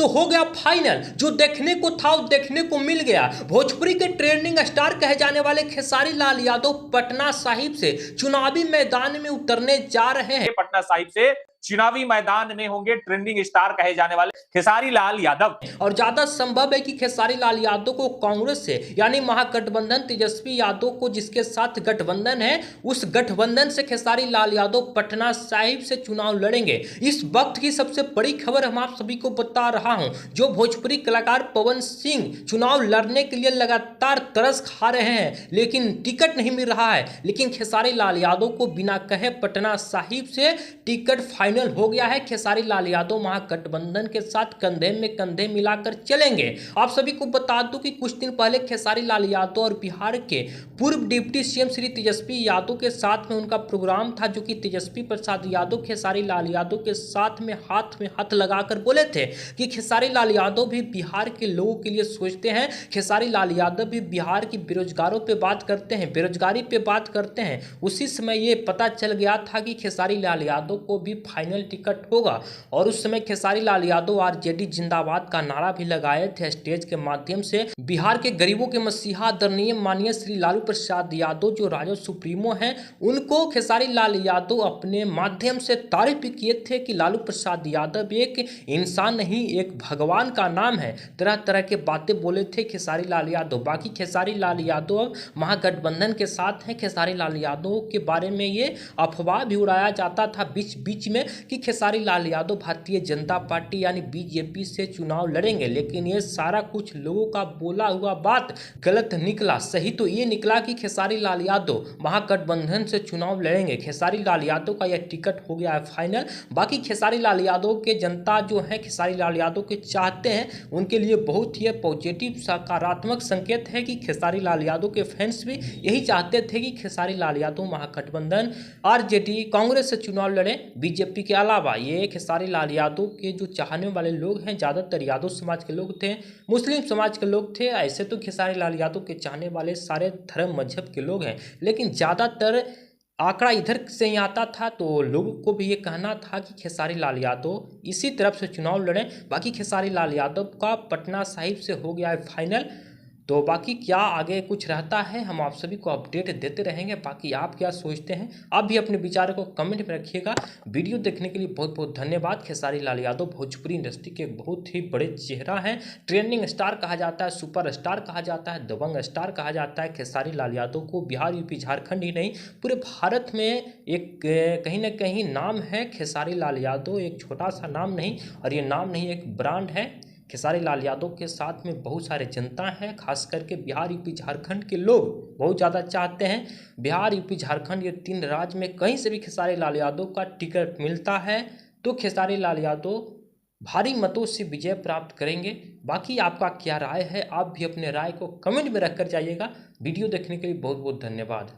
तो हो गया फाइनल। जो देखने को था वो देखने को मिल गया। भोजपुरी के ट्रेंडिंग स्टार कहे जाने वाले खेसारी लाल यादव पटना साहिब से चुनावी मैदान में उतरने जा रहे हैं। पटना साहिब से चुनावी मैदान में होंगे ट्रेंडिंग स्टार कहे जाने वाले खेसारी लाल यादव। और ज्यादा संभव है कि खेसारी लाल यादव को कांग्रेस से यानी महागठबंधन तेजस्वी यादव को जिसके साथ गठबंधन है, उस गठबंधन से खेसारी लाल यादव पटना साहिब से चुनाव लड़ेंगे। इस वक्त की सबसे बड़ी खबर हम आप सभी को बता रहा हूं। जो भोजपुरी कलाकार पवन सिंह चुनाव लड़ने के लिए लगातार तरस खा रहे हैं, लेकिन टिकट नहीं मिल रहा है, लेकिन खेसारी लाल यादव को बिना कहे पटना साहिब से टिकट फाइनल हो गया है। खेसारी लाल यादव महागठबंधन के साथ कंधे में कंधे मिलाकर चलेंगे। आप सभी को बता दूं कि कुछ दिन पहले खेसारी लाल यादव और बिहार के पूर्व डिप्टी सीएम श्री तेजस्वी यादव के साथ में उनका प्रोग्राम था, जो कि तेजस्वी प्रसाद यादव खेसारी लाल यादव के साथ में हाथ लगाकर बोले थे कि खेसारी लाल यादव भी बिहार के लोगों के लिए सोचते हैं। खेसारी लाल यादव भी बिहार की बेरोजगारों पे बात करते हैं, बेरोजगारी पे बात करते हैं। उसी समय ये पता चल गया था कि खेसारी लाल यादव को भी फाइनल टिकट होगा, और उस समय खेसारी लाल यादव आरजेडी जिंदाबाद का नारा भी लगाए थे स्टेज के माध्यम से। बिहार के गरीबों के मसीहा आदरणीय माननीय श्री लालू प्रसाद यादव जो राजद सुप्रीमो हैं, उनको खेसारी लाल यादव अपने माध्यम से तारीफ भी किए थे कि लालू प्रसाद यादव एक इंसान नहीं, एक भगवान का नाम है। तरह तरह के बातें बोले थे खेसारी लाल यादव। बाकी खेसारी लाल यादव महागठबंधन के साथ हैं। खेसारी लाल यादव के बारे में ये अफवाह भी उड़ाया जाता था बीच बीच में कि खेसारी लाल यादव भारतीय जनता पार्टी यानी बीजेपी से चुनाव लड़ेंगे, लेकिन ये सारा कुछ लोगों का बोला हुआ बात गलत निकला। सही तो ये निकला कि खेसारी लाल यादव महागठबंधन से चुनाव लड़ेंगे। खेसारी लाल यादव का यह टिकट हो गया है फाइनल। बाकी खेसारी लाल यादव के जनता जो है खेसारी लाल यादव के चाहते हैं, उनके लिए बहुत ही पॉजिटिव सकारात्मक संकेत है कि खेसारी लाल यादव के फैंस भी यही चाहते थे कि खेसारी लाल यादव महागठबंधन आरजेडी कांग्रेस से चुनाव लड़े बीजेपी के अलावा। ये खेसारी लाल यादव के जो चाहने वाले लोग हैं, ज़्यादातर यादव समाज के लोग थे, मुस्लिम समाज के लोग थे। ऐसे तो खेसारी लाल यादव के चाहने वाले सारे धर्म मजहब के लोग हैं, लेकिन ज़्यादातर आंकड़ा इधर से ही आता था, तो लोगों को भी ये कहना था कि खेसारी लाल यादव इसी तरफ से चुनाव लड़ें। बाकी खेसारी लाल यादव का पटना साहिब से हो गया है फाइनल। तो बाकी क्या आगे कुछ रहता है, हम आप सभी को अपडेट देते रहेंगे। बाकी आप क्या सोचते हैं, आप भी अपने विचार को कमेंट में रखिएगा। वीडियो देखने के लिए बहुत बहुत धन्यवाद। खेसारी लाल यादव भोजपुरी इंडस्ट्री के बहुत ही बड़े चेहरा हैं, ट्रेंडिंग स्टार कहा जाता है, सुपर स्टार कहा जाता है, दबंग स्टार कहा जाता है। खेसारी लाल यादव को बिहार यूपी झारखंड ही नहीं, पूरे भारत में एक कहीं ना कहीं नाम है। खेसारी लाल यादव एक छोटा सा नाम नहीं, और ये नाम नहीं, एक ब्रांड है। खेसारी लाल यादव के साथ में बहुत सारे जनता हैं, खास करके बिहार यूपी झारखंड के लोग बहुत ज़्यादा चाहते हैं। बिहार यूपी झारखंड ये तीन राज्य में कहीं से भी खेसारी लाल यादव का टिकट मिलता है तो खेसारी लाल यादव भारी मतों से विजय प्राप्त करेंगे। बाकी आपका क्या राय है, आप भी अपने राय को कमेंट में रख कर जाइएगा। वीडियो देखने के लिए बहुत बहुत धन्यवाद।